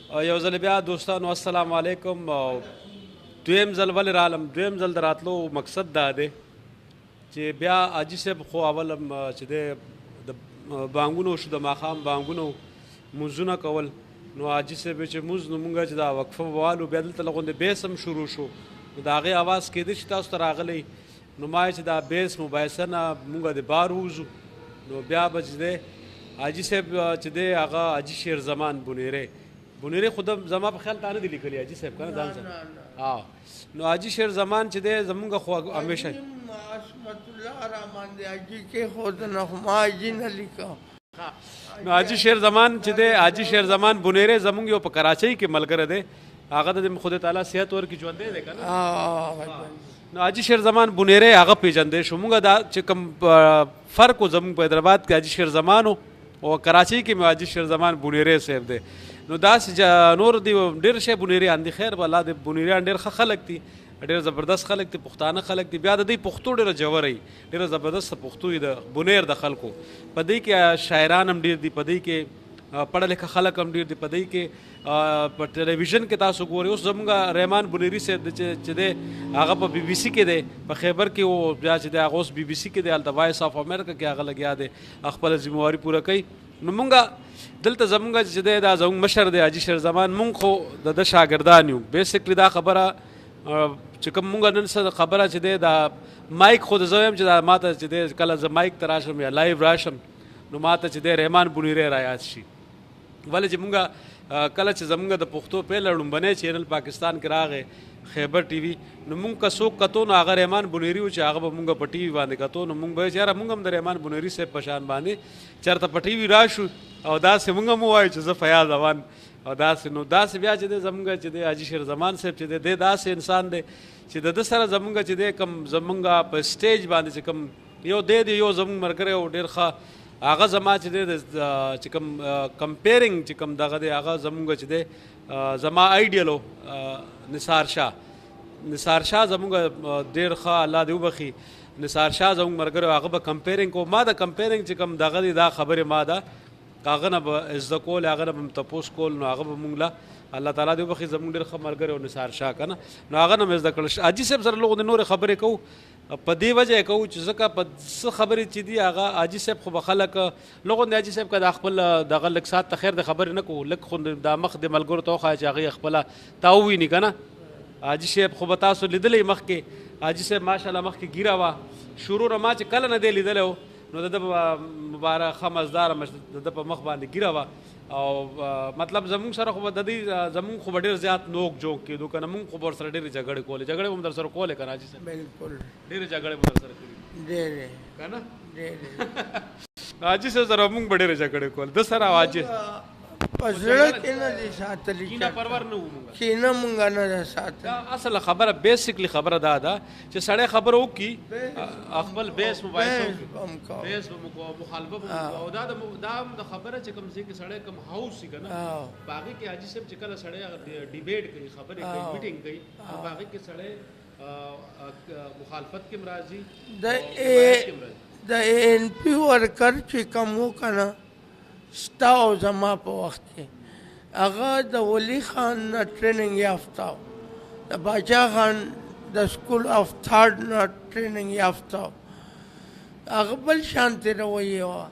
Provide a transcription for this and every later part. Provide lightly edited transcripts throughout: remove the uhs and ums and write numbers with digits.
یو ځل بیا دوستانو السلام علیکم. دویم ځل ولې رالم، دویم ځل د راتلو مقصد دا دی چې بیا حاجي صاحب خو اول چې دی د بانګونو شو، د ماښام بانګونو مونځونه کول. نو حاجي صاحب چې مونځ نو مونږ چې دا وقفه ووالو بیا دلته لغوندې بیس هم شروع شو. نو د هغې اواز کېدی چې تاسو ته راغلی. نو ما چې دا بیس مباحثه نه مونږ د بار ووځو. نو بیا به چې دی حاجي صاحب چې دی هغه حاجي شیر زمان بونیری خود زما په خیال تا نه دی لیکلی حاجي صاحب کنه ځان سره. نو حاجي شیر زمان چې دی زمونږ خو همیشه عصمت الله رحمان دی حاجي کې خود نه ما حاجي نه لیکه. نو حاجي شیر زمان چې دی حاجي شیر زمان بونیری زمونږ یو په کراچۍ کې ملګری دی، هغه د خدای تعالی صحت ورکړي ژوندی دی کنه. نو حاجي شیر زمان بونیری هغه پیژندی شو. مونږ دا چې کوم فرق و زمونږ په حیدرآباد کې حاجي شیر زمان او کراچۍ کې مې حاجي شیر زمان بونیری صاحب دی. نو داسې نور دی ډېر شی بونیریان دي. خیر به الله د بونیریان ډېر ښه خلک دي، ډېر زبردست خلک دي، پښتانه خلک دي. بیا د دوی پښتو ډېره ژوره وي، ډېره زبردست پښتو وي د بونیر د خلکو. په دې کې شاعران هم ډېر دي، په دې کې پړه لیکه خلک هم ډېر دي، په دې کې په ټلویزیون کې تاسو ګورئ. اوس زموږ رحمان بونیری صاحب چې دی هغه په بي بي سي کې دی، په خیبر کې او بیا چې دی هغه اوس بي بي سي کې دی، هلته وایس اف امریکا کې هغه لګیا دی، خپله ذمهواري پوره کوي. نو مونږ دلته زمونږ چې دی دا زمونږ مشر دی حاجي شیر زمان، مونږ خو د ده شاګردان یو. بیسیکلی دا خبره چې کوم مونږ نن څه خبره چې دی دا مایک خو زه وایم چې دا ما ته چې دی کله زه مایک ته راشم یا لایو راشم نو ما ته چې دی رحمان بونیری رایاد شي. ولې چې مونږ کله چې زمونږ د پښتو پیله لومبنی چینل پاکستان کې راغی خیبر ټي وي، نو مونږ که څوک کتو نو هغه رحمان بونیری و چې هغه به مونږ په ټي وي باندې کتو. نو مونږ به وایو چې یاره مونږ هم د رحمان بونیری صاحب په شان باندې چېرته په ټي وي راشو او داسې مونږ هم ووایو چې زه فیاض اوان او داسې. نو داسې بیا چې دی زمونږ چې دی حاجي شیر زمان صاحب چې دی داسې انسان دی چې د ده سره زمونږ چې دی کوم زمونږ په سټیج باندې چې کوم یو دی یو زمونږ ملګری او ډېر ښه هغه زما چې دی چې کوم کمپیرنګ چې کوم دغه دی هغه زمونږ چې دی زما آیډیل و نثار شاه زمونږ ډېر ښه الله دې وبخي. نثار شاه زمونږ ملګری هغه به کمپیرنګ کو. ما د کمپیرنګ چې کوم دغه دی دا خبرې ما ده هغه نه به زده کول، هغه نه به م تپوس کول. نو هغه به مونږ له الله تعالی دې وبخي زمونږ ډېر ښه ملګری و نثار شاه که نه. نو هغه نه مې زده کړل. حاجي صاحب سره لږ نورې خبرې کوو په دې وجه یې کوو چې ځکه په څه خبرې چې دي هغه حاجي صاحب خو به خلک لغوندې حاجي صاحب که دا خپل دغه لږ ساعت ته خیر د خبرې نه کوو، لږ خو دا مخ د ملګرو ته وښایه چې هغې خپله تا وویني که نه. حاجي صاحب خو به تاسو لیدلی مخکې حاجي صاحب ماشاءالله مخکې ګیره وه شروع ما چې کله نه دی لیدلی و نو د ده مبارک ښه مزداره د ده په مخ باندې ګیره وه او مطلب زمونږ سره خو به د دې زمونږ خو به ډېر زیات نوک جوک کېدو که نه. مونږ خو به ورسره ډېرې جګړې کولې، جګړې به م در سره کولې که نه حاجي صاحب؟ بالکل ډېرې جګړې به در سره کړي ډېرې که نه. ډېرې حاجي صاحب سره مونږ به ډېرې جګړې کول. ده سره حاجي په زړه کې نه دي ساتلي، کینه پرور نه وو مونږ، کینه مونږ نه ده ساتلې. دا اصله خبره بیسیکلی خبره دا ده چې سړی خبره وکړي خپل بیس مباحثه وکړي، بیس به مخالفه به او دا هم د خبره چې کوم ځای کې سړی کوم هاوس وي که نه په هغې کې حاجي صاحب چې کله سړی ډیبیټ کوي خبرې کوي میټینګ کوي نو په هغې کې سړی مخالفت کې هم راځي د ان پي ورکر چې کوم و که نه ستا او زما په وخت کې هغه د ولی خان نه ټریننګ یافته و، د باچا خان د سکول آف تھاټ نه ټریننګ یافته و، هغه بل شانتې رویې وه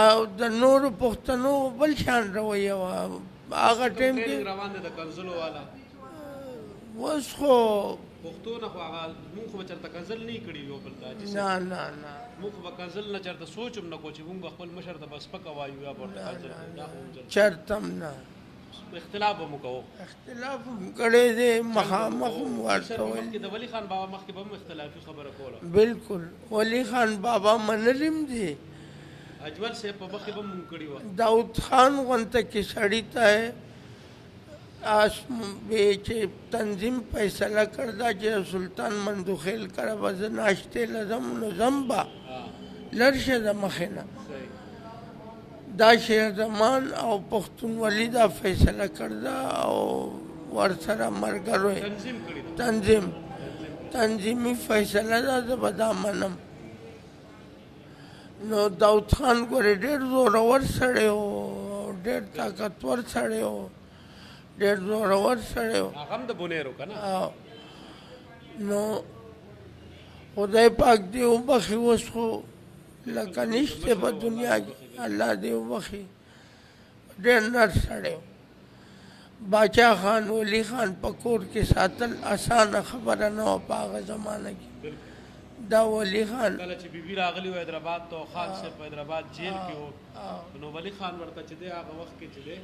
او د نورو پښتنو بل شان رویې وه هغه ټایم کې. روان دی د کنزلو والا اوس خو پښتو نه خو هغه مونږ خو به چېرته کنزل نه یې کړي یو بل ته. نه نه نه مونږ خو به کنزل نه چېرته سوچ هم نه کوو چې مونږ به خپل مشر ته به سپکه وایو یا به ورته کنزل چېرته هم نه. اختلاف به مو کوو، اختلاف هم کړی دی، مخامخ هم ورته ویل. مخکې د ولي خان بابا مخکې به هم اختلافي خبره کوله. بالکل ولی خان بابا منلیم دی، اجمل صاحب په مخکې به هم مونږ کړي وه. داود خان غونته کې سړی ته چې تنظیم فیصله کرده چې سلطان مندوخیل کره به زه ناشتې لزم نو زم به لر شه د مخې نه. دا شیر زمان او پښتونولي دا فیصله کرده او ورسره ملګرو تنظیمي فیصله ده زه به دا منم. نو داود خان ګورې ډېر زورور سړی و، ډېر طاقتور سړی و، ډېر زورور سړی و. هغه هم د بونیرو که نه؟ نو خدای پاک دې وبخي، اوس خو لکه نشته په دنیا کې، الله دې وبخي. ډېر نر سړی و. باچا خان ولی خان په کور کې ساتل اسانه خبره نه وه په هغه زمانه کې. دا ولی خان کله چې بیبي راغلی و حیدرآباد ته، خان صاحب په حیدرآباد جیل کې و، نو ولی خان ورته چې دی هغه وخت کې چې دی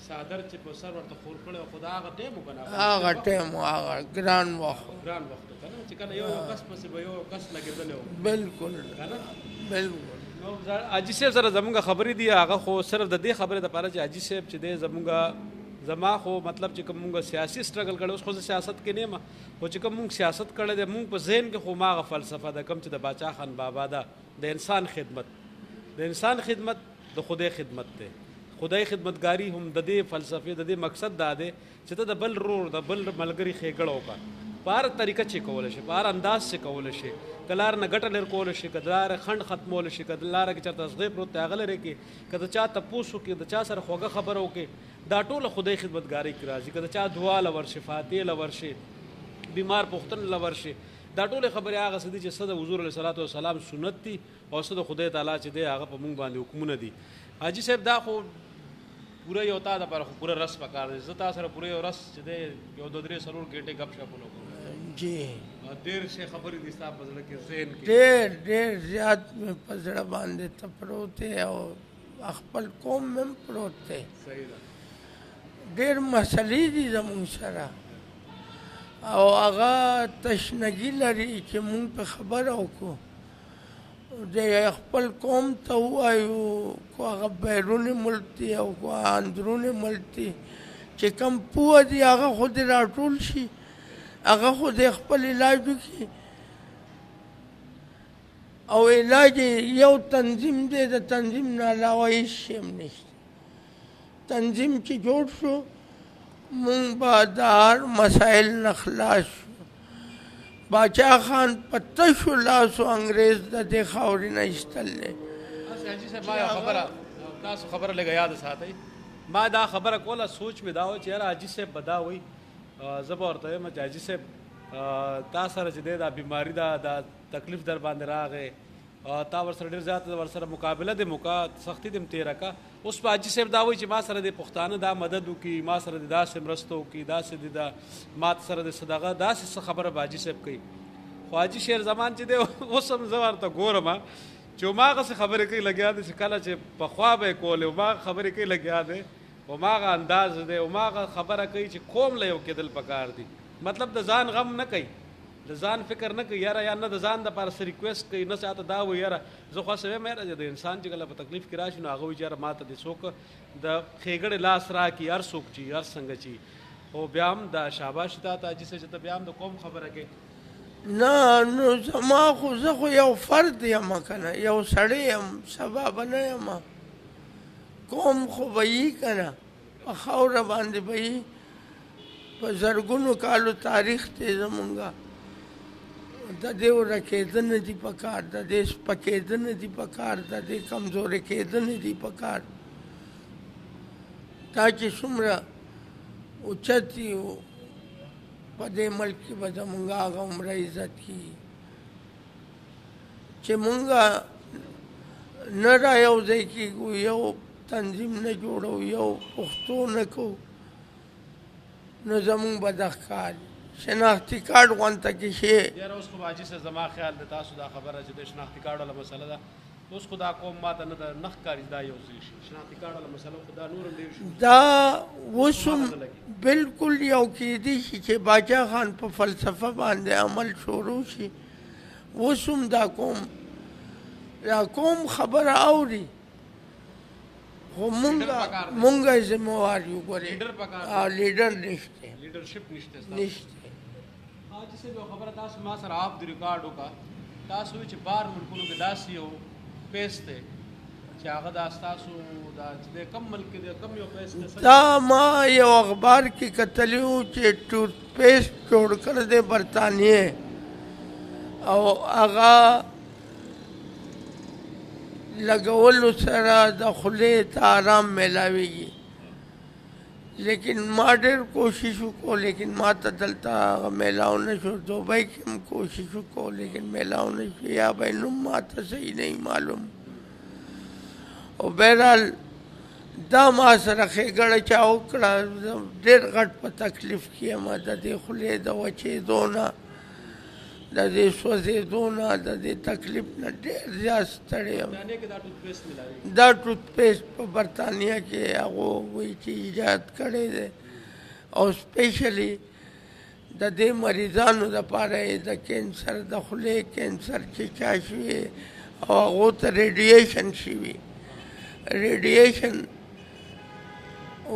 څادر چې په سر ورته خور کړی و، خو دا هغه ټایم و که نه؟ هغه ټایم و، هغه ګران وخت و. ګران وخت و که نه، چې کله یو کس پسې به یو کس لګېدلی و. بلکل که نه؟ بلکل. نو حاجي صاحب سره زمونږ خبرې دي، هغه خو صرف د دې خبرې دپاره چې حاجي صاحب چې دی زما خو مطلب چې کوم مونږ سیاسي سټرګل کړی، اوس خو زه سیاست کې نه یم، خو چې کوم مونږ سیاست کړی دی مونږ په ذهن کې خو هماغه فلسفه ده کوم چې د باچا خان بابا ده، د انسان خدمت. د انسان خدمت د خدای خدمت دی. خدای خدمتګاري هم د دې فلسفې د دې مقصد دا دی چې ته د بل رور د بل ملګري ښېګړه وکړه په هر طریقه چې کولی شي، په هر انداز چې کولی شي. که لار نه ګټه لرې کولی شي، که د لارې خنډ ختمولی شي، که د لاره کې چېرته اصغی پروت دی هغه لرې کړي، که د چا تپوس وکړي، د چا سره خوږه خبره وکړي، دا ټوله خدای خدمتګارۍ کې راځي. که د چا دعا له ورشي، فاتحې له ورشي، بیمار پوښتنې له ورشي، دا ټولې خبرې هغه څه دي چې څه د حضور علیه صلات وسلام سنت دي او څه د خدای تعالی چې دی هغه په مونږ باندې حکمونه دي. حاجي صاحب دا خو پوره یو تا دپاره خو پوره رس پکار دی. زه تا سره پوره یو رس چې دی یو 2-3 ګنټې ګپ شپونه وکړو. جی ډېر ښې خبرې دي ستا په زړه کې، ذهن کې ډېر زیات مې په زړه باندې ته پروت دی او خپل قوم مې هم پروت دی. صحیح ده. ډېر مسلې دي زموږ سره او هغه تشنګي لري چې مونږ په خبره وکړو د خپل قوم ته ووایو، کو هغه بیرون ملک دی او کو اندرون ملک دی، چې کم پوه دي هغه خو دې راټول شي، هغه خو دې خپل علاج وکړي. او علاج یو تنظیم دی، د تنظیم نه علاوه هېڅ شی هم نشته. تنظیم چې جوړ شو مونږ به د هر مسایل نه خلاص شو. باچا خان په تشو لاسو انګریز د دې خاورې نه ایستل دی. حاجي صاحب ما یو خبره تاسو خبره لږه یاد ساتئ. ما دا خبره کوله، سوچ مې دا و چې یاره حاجي صاحب به دا وایي، زه به ورته وایم چې حاجي صاحب تا سره چې دی دا بیماري ده، دا تکلیف در باندې راغی، تا ورسره ډېر زیات ورسره مقابله دې وکړه، سختي دې هم تېره کړه. اوس په حاجي صاحب دا وایي چې ما سره د پښتانه دا مدد وکړي، ما سره د داسې مرسته وکړي، داسې د ما سره د صدقه داسې څه خبره به حاجي صاحب کوي. خو حاجي شیر زمان چې دی اوس هم زه ورته ګورم چې هماغسې خبرې کوي لګیا دی چې کله چې پخوا به یې کولې، هماغه خبرې کوي لګیا دی، هماغه انداز دی، هماغه خبره کوي چې قوم له یو کېدل پکار دي. مطلب د ځان غم نه کوي، د ځان فکر نه کوي یاره، یا نه د ځان دپاره څه ریکویسټ کوي، نه چاته دا وایي یاره زه خو هسې وایم یاره د انسان چې کله په تکلیف کې راشي نو هغه وایي چې یاره ما ته دې څوک د ښېګړې لاس راکړي، هر څوک چي هر څنګه چي. خو بیا هم د شاباشي تا ته حاجي صاحب چې ته بیا هم د قوم خبره کوې. نه نو زما خو زه خو یو فرد یم که نه، یو سړی یم، سبا به نه یم. قوم خو به یي که نه، په خاوره باندې به یي، په زرګونو کالو تاریخ دی زمونږ. د دې ورکېده نه دي پکار، د دې سپکېده نه دي پکار، د دې کمزورې کېده نه دي پکار. دا چې څومره اوچت یي په دې ملک کې به زمونږ هغه عمره عزت کېږي چې مونږ نه را یو ځای کېږو، یو تنظیم نه جوړو، یو پښتو نه کوو، نو زمونږ به دا ښکار شناختي کارډ غونته کې شي. یاره اوس خو حاجي صاحب زما خیال دی تاسو دا خبره چې د شناختي کارډ والا مسله ده، اوس خو دا قوم ماته نه ښکاري دا یو ځای شي. شناختي کارډ والا مسله خو دا نور هم ډېر شي. دا اوس هم بالکل یو کېدی شي چې باچا خان په فلسفه باندې عمل شروع شي. اوس هم دا قوم خبره اوري، خو مونږه ذمہوار یو. ګورې لیډر نشته، لیډرشپ نشته. حاجي صاحب یو خبره تاسو ما سره آپ د ریکارډ وکړه، تاسو وایئ چې بار ملکونو کې داسې یو پیس دی چې هغه دا ستاسو دا چې دی کم ملک کې دی کم یو پیس دی. دا ما یو اخبار کې کتلی و چې ټوت پیسټ جوړ کړی دی برطانیې، او هغه لګولو سره د خولې ته آرام میلاویږي. لیکن ما ډېر کوشش وکړو لیکن ما ته دلته هغه میلاو نه شو. دوبۍ کې هم کوشش وکړو لیکن میلاو نه شو، یا به نوم ما ته صحیح نه معلوم. او بهرحال دا ما سره ښېګړه چا وکړه، ډېر غټ په تکلیف کې یم د دې خولې د وچېدو نه، د دې سوځېدو نه، د دې تکلیف نه ډېر زیات ستړی یم. دا ټوت پیسټ په برطانیه کې هغه وایي چې ایجاد کړی دی او سپیشلی د دې مریضانو دپاره یې د کینسر، د خولې کینسر چې چا شوي او هغو ته ریډیشن شوي، ریډیشن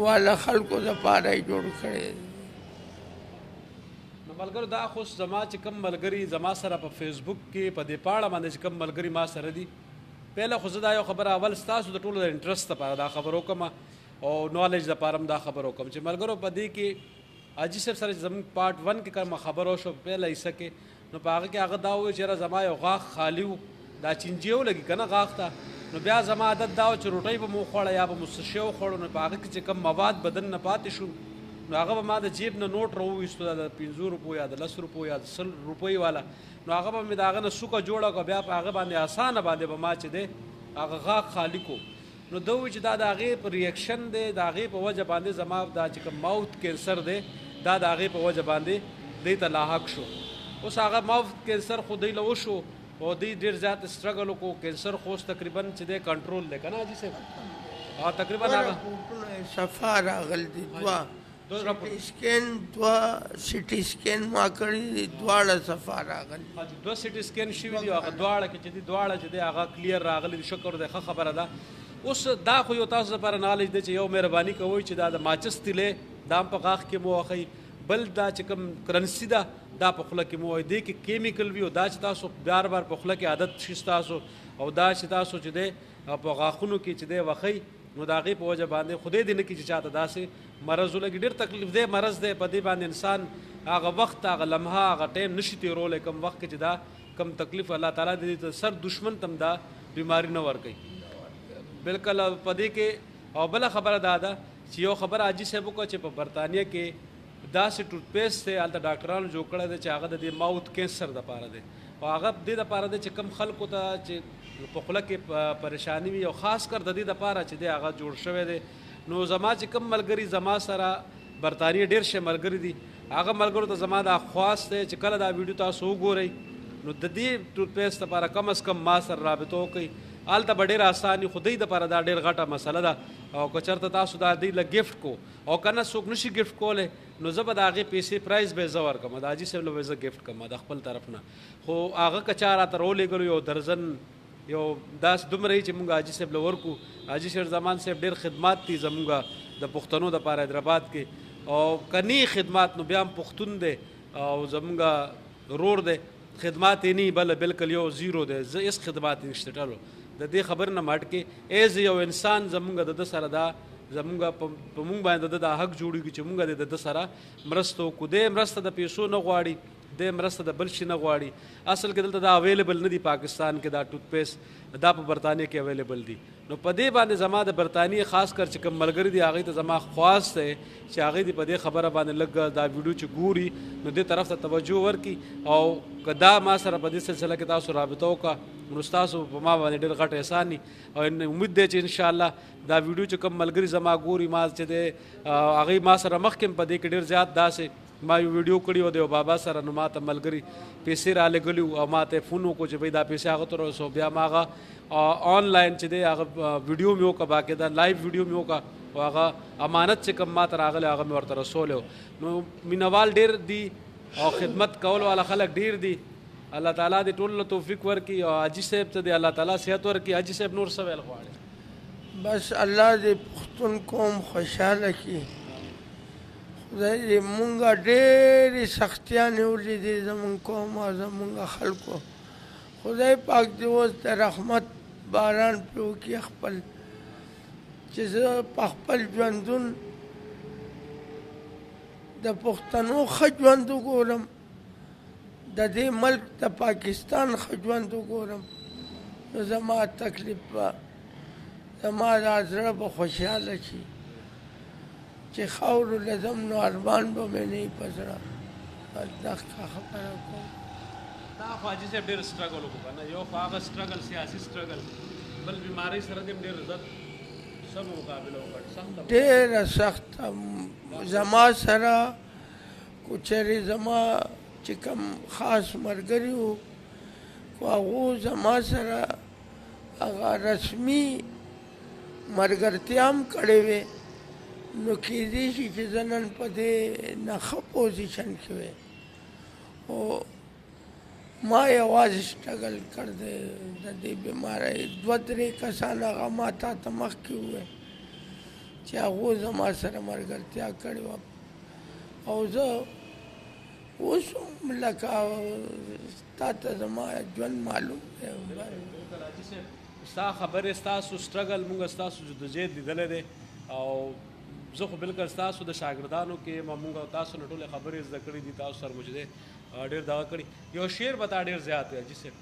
والا خلکو دپاره یې جوړ کړی دی. ملګرو دا خو زما چې کوم ملګري زما سره په فیسبوک کې په دې پاڼه باندې چې کوم ملګري ما سره دي، پهله خو زه دا یو خبره اول ستاسو د ټولو د انټرسټ لپاره دا خبر وکړم او نالج لپاره هم دا خبر وکړم چې ملګرو په دې کې حاجي صاحب سره زموږ پارټ 1 کې کومه خبره وشوه پهله حصه کې، نو په هغه کې هغه دا وویل چې یاره زما یو غاښ خالي و، دا چینجي ولګي که نه غاښ ته، نو بیا زما عادت دا و چې روټۍ به مو خوړه یا به مو څه شی وخوړو، نو په هغه کې چې کوم مواد بدن نه پاتې شو نو هغه به ما د جیب نه نوټ راوویستو د 50 روپو یا د 10 روپو یا د 100 روپۍ والا، نو هغه به مې د هغه نه سوکه جوړه کړه، بیا په هغه باندې اسانه باندې به ما چې دی هغه غاښ خالي کو. نو ده ووایي چې دا د هغې په ریاکشن دی، د هغې په وجه باندې زما دا چې کوم ماوت کینسر دی دا د هغې په وجه باندې دی ته لاحق شو. اوس هغه ماوت کینسر خو دی له وشو او دی ډېر زیات سټرګل وکړو، کینسر خو اوس تقریبا چې دی کنټرول دی که نه حاجي صاحب؟ تقریبا هغه صفا راغل دي، سټي سکین ما کړي دي، دواړه صفا راغلي، 2 سټي سکین شوي دي، هغه دواړه کې چې دي دواړه چې دی هغه کلیر راغلي، شکر دی، ښه خبره ده. اوس دا خو یو تاسو لپاره نالج دی چې یو مهرباني کوئ چې دا د ماچس تیلې دا هم په غاښ کې مو وښئ، بل دا چې کوم کرنسي ده دا په خوله کې مو وایي، دې کې کیمیکل وي او دا چې تاسو بار بار په خوله کې عادت شي ستاسو، او دا چې تاسو چې دی په غاښونو کې چې دی وښئ، نو د هغې په وجه باندې خدای دې نه کړي چې چاته داسې مرض ولګي. ډېر تکلیف دی مرض دی، په دې باندې انسان هغه وخت هغه لمحه هغه ټایم نشي تېرولی، کوم وخت کې چې دا کم تکلیف الله تعالی دې ته سر دشمن ته هم دا بیماري نه ورکوي. بلکل په دې کې او بله خبره دا ده چې یو خبره حاجي صاحب وکړه چې په برطانیه کې داسې ټوت پیسټ دی هلته ډاکټرانو جوړ کړی دی چې هغه د دې ماوت کینسر دپاره دی، او هغه دې دپاره دی چې کم خلکو ته چې په خوله کې پریشاني وي او خاص کر د دې دپاره چې دی هغه جوړ شوی دی. نو زما چې کم ملګري زما سره برطانیه ډېر شی ملګري دي، هغه ملګرو ته زما دا خواست دی چې کله دا ویډیو تاسو وګورئ نو د دې ټوت پیسټ لپاره کم از کم ما سره رابطه وکړئ، هلته به ډېر اساني، خو دوی دپاره دا ډېر غټه مسله ده، او که چېرته تاسو دا دوی له ګفټ کو او که نه څوک نشي ګفټ کولی نو زه به د هغې پیسې پرایز به یې زه ورکړم، د حاجي صاحب له به زه ګفټ کړم د خپل طرف نه. خو هغه که چا راته راولېږلو یو درزن یو داس دومره چې مونږ حاجي صاحب له ورکو. حاجي شیر زمان صاحب ډېر خدمات دي زمونږ د پښتنو دپاره حیدرآباد کې، او کني خدمات نو بیا هم پښتون دی او زمونږ رور دی، خدمات یې نه بله بلکل یو زیرو دی، زه هېڅ خدمات یې نشته ټولو د دې خبر نه مټ کې ایز یو انسان زمونږ د ده سره دا زمونږ په مونږ باندې د ده دا حق جوړېږي چې مونږ د ده سره مرسته وکړو. دی مرسته د پیسو نه غواړي، دی مرسته د بل شي نه غواړي، اصل کې دلته دا اویلیبل نه دي پاکستان کې دا ټوت پیسټ دا په برطانیه کې اویلیبل دي. نو په دې باندې زما د برطانیې خاص کر چې کوم ملګري دي هغوی ته زما خواست دی چې هغوی دې په دې خبره باندې لږ دا ویډیو چې ګوري نو دې طرف ته توجه ورکړي، او که دا ما سره په دې سلسله کې تاسو رابطه وکړه نو ستاسو په ما باندې ډېر غټ احسان وي، او امید دی چې انشاءالله دا ویډیو چې کوم ملګري زما ګوري ما چې دی هغوی ما سره مخکې په دې کې ډېر زیات داسې ما یو ویډیو کړی و د یو بابا سره، نو ما ته ملګري پیسې رالېږلي وو او ما ته یې فون وکړو چې بھئی دا پیسې هغه ته ورسو، بیا ما هغه آنلاین چې دی هغه ویډیو مې وکړه، باقاعده لایو ویډیو مې وکړه، او هغه امانت چې کوم ما ته راغلی هغه مې ورته رسولی و. نو مینوال ډېر دي او خدمت کول والا خلک ډېر دي، الله تعالی دې ټولو له توفیق ورکړي، او حاجي صاحب ته دې الله تعالی صحت ورکړي. حاجي صاحب نور څه ویل غواړي؟ بس الله دې پښتون قوم خوشحاله کړي، خدای دې مونږ ډېرې سختیانې ولیدې زمونږ قوم او زمونږ خلکو، خدای پاک دې اوس د رحمت باران پرې وکړي خپل، چې زه په خپل ژوندون د پښتنو ښه ژوند وګورم، د دې ملک د پاکستان ښه ژوند وګورم، نو زما تکلیف به زما دا زړه به خوشحاله شي چې خاورو لزم نو ارمان به مې نه وي په زړه بس دغه خبره کوم دا خو حاجي صاحب ډېر سټرګل وکړو که نه یو خو هغه سټرګل سیاسي سټرګل بل بیمارۍ سره دې هم ډېر عزت سم مقابله وکړ سخته ډېره سخته زما سره کو چېرې زما چې کوم خاص ملګري وو خو هغو زما سره هغه رسمي ملګرتیا هم کړې وې نو کېدای شي چې زه نن په دې نه ښه پوزیشن کې وې خو ما یوازې سټرګل کړ دی د دې بیمارۍ دوه درې کسان هغه ما تا ته مخکې وویل چې هغو زما سره ملګرتیا کړې وه او زه اوس هم لکه تا ته زما ژوند معلوم دی ستا خبرې ستاسو سټرګل مونږ ستاسو جدوجہد لیدلی دی او زه خو بلکل ستاسو د شاګردانو کې مونږ تاسو نه ټولې خبرې زده کړې دي تاسو سره مو چې دی ډېر دغه کړي یو شعر به تا ډېر زیات دی حاجي صاحب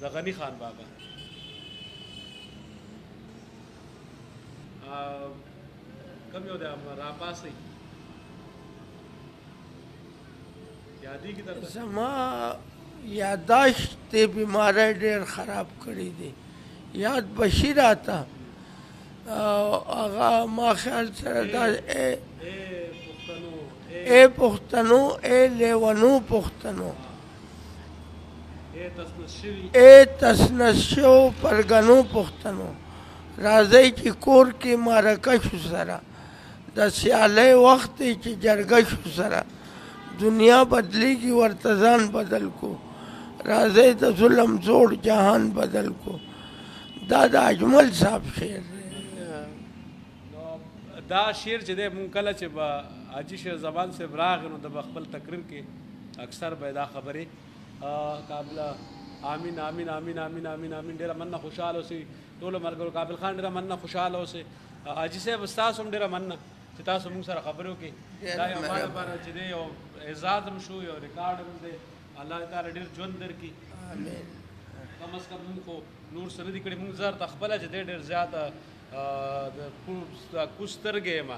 د غني خان بابا کم یو دی راپاسئ یادېږي درته زما یاداشت دې بیماری ډېر خراب کړی دی یاد بشي راته هغه ما خیال سره دا اے پښتنو اے لیونو پښتنو اے تسنس شو پرګنو پښتنو راځئ چې کور کې معرکه شو سره د سیالۍ وخت دی چې جرګه شو سره دنیا بدلیږي ورته ځان بدل کو راځئ د ظلم زوړ جهان بدل کو دا د اجمل صاحب شعر دی دا شعر چې دی مونږ کله چې به حاجي شیر زمان صاحب راغی نو د به خپل تقریر کې اکثر به دا خبرې قابله آمین آمین آمین آمین آمین آمین ډېره مننه خوشحاله اوسئ ټولو ملګرو قابل خان ډېره مننه خوشحاله اوسئ حاجي صاحب ستاسو هم ډېره مننه چې تاسو مونږ سره خبرې وکړې دا یو ما لپاره چې دی یو اعزاز هم شو یو ریکارډ هم دی الله تعالی ډېر ژوند درکړي کم از کم مونږ خو نور څه نه دي کړي مونږ زه ورته خپله چې دی ډېر زیاته د کوز سترګې یم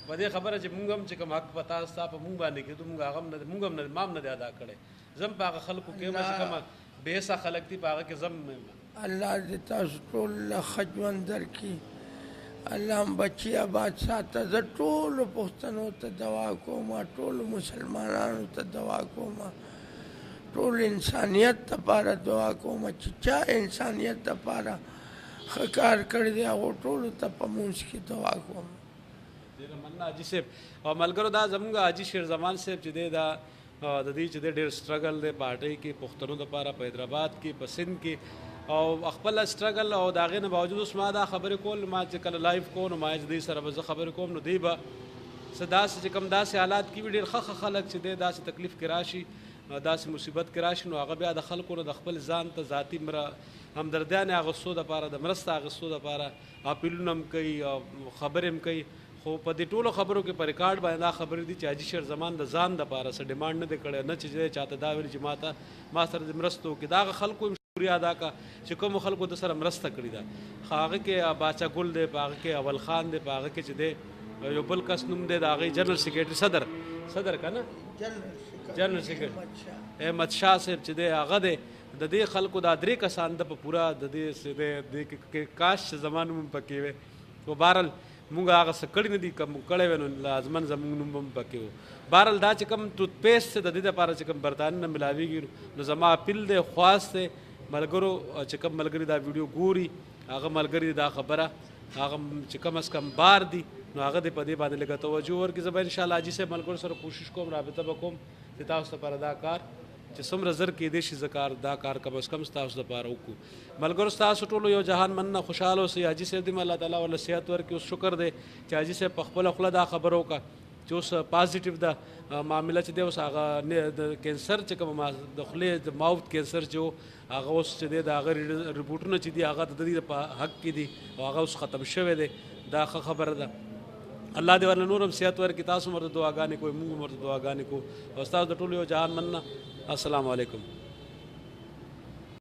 په دې خبره چې مونږ هم چې کوم حق په تا ستا په مونږ باندې کېدو مونږ هغه مونږ هم ما هم نه دی ادا کړی زه هم په هغه خلکو کې یم چې کومه بېحسه خلک دي په هغه کې زه هم الله دې تاسو ټول له ښه ژوند درکړي الله هم بچي آباد ساته زه ټولو پښتنو ته دعا کوم ټولو مسلمانانو ته دعا کوم ټول انسانیت دپاره دعا کوم چې چا انسانیت دپاره ښه کار کړی دی هغو ټولو ته په مونځ کې دعا کوم ډېره مننه حاجي صاحب او ملګرو دا زموږ حاجي شیر زمان صاحب چې دی دا د دې چې دی ډېر سټرګل دی پارټۍ کې پښتنو دپاره په حیدرآباد کې په سند کې او خپله سټرګل او د هغې نه باوجود اوس ما دا خبرې کول ما چې کله لایف کوم نو ما چې دوی سره به زه خبرې کوم نو دوی به څه داسې چې کوم داسې حالات کې وي ډېر ښه خلک چې دی داسې تکلیف کې راشي داسې مصیبت کې راشي نو هغه بیا د خلکو نه د خپل ځان ته ذاتي همدردیانې اخیستو دپاره د مرسته اخیستو دپاره اپیلونه هم کوي او خبرې هم کوي خو په دې ټولو خبرو کې په ریکارډ باندې دا خبرې دي چې حاجي شیر زمان د ځان دپاره څه ډیمانډ نه دی کړی نه چې چاته دا ویلي چې ما سره د مرستو وکړي د هغه خلکو هم شکریه ادا کړه چې کومو خلکو د سره مرسته کړې ده خو هغه کې باچا ګل دی په هغه کې اول خان دی په هغه کې چې دی یو بل کس نوم دی د هغې جنرل سیکرټري صدر که نه جنرل سیکرټري احمد شاه صاحب چې دی هغه دی د دې خلکو دا درې کسان د په پوره د دې کاش چې زما نوم پکې وی خو بهرحال مونږ هغه څه کړي نه دي که مونږ کړی وی نو لازمن زمونږ نوم هم پکې و بهرحال دا چې کوم ټوت پیسټ د دې دپاره چې کوم برطانیې نه ملاویږي نو زما اپیل دی خواست دی ملګرو چې کوم ملګري دا ویډیو ګوري هغه ملګري دا خبره هغه چې کم از کم بار دي نو هغه دې په دې باندې لږه توجه ورکړي زه به انشاءالله حاجي صاحب ملګرو سره کوشش کوم رابطه به کوم چې تاسو لپاره دا کار چې څومره زر کېدای شي زه دا کار کم از کم ستاسو دپاره وکړو ملګرو ستاسو ټولو یو جهان مننه خوشحاله اوسئ حاجي صاحب دې الله تعالی ورله صحت ورکړي اوس شکر دی چې حاجي صاحب په خپله خوله دا خبره وکړه چې اوس پازیټیو ده معامله چې دی اوس هغه د کینسر چې کوم د خولې د ماوت کینسر چې و هغه اوس چې دی د هغه رپورټونه چې دي هغه د دې په حق کې دي او هغه اوس ختم شوی دی دا ښه خبره ده الله دې ورله نور هم صحت ورکړي تاسو هم ورته دعاګانې کوئ موږ هم ورته دعاګانې کوو او ستاسو د ټولو یو جهان مننه السلام علیکم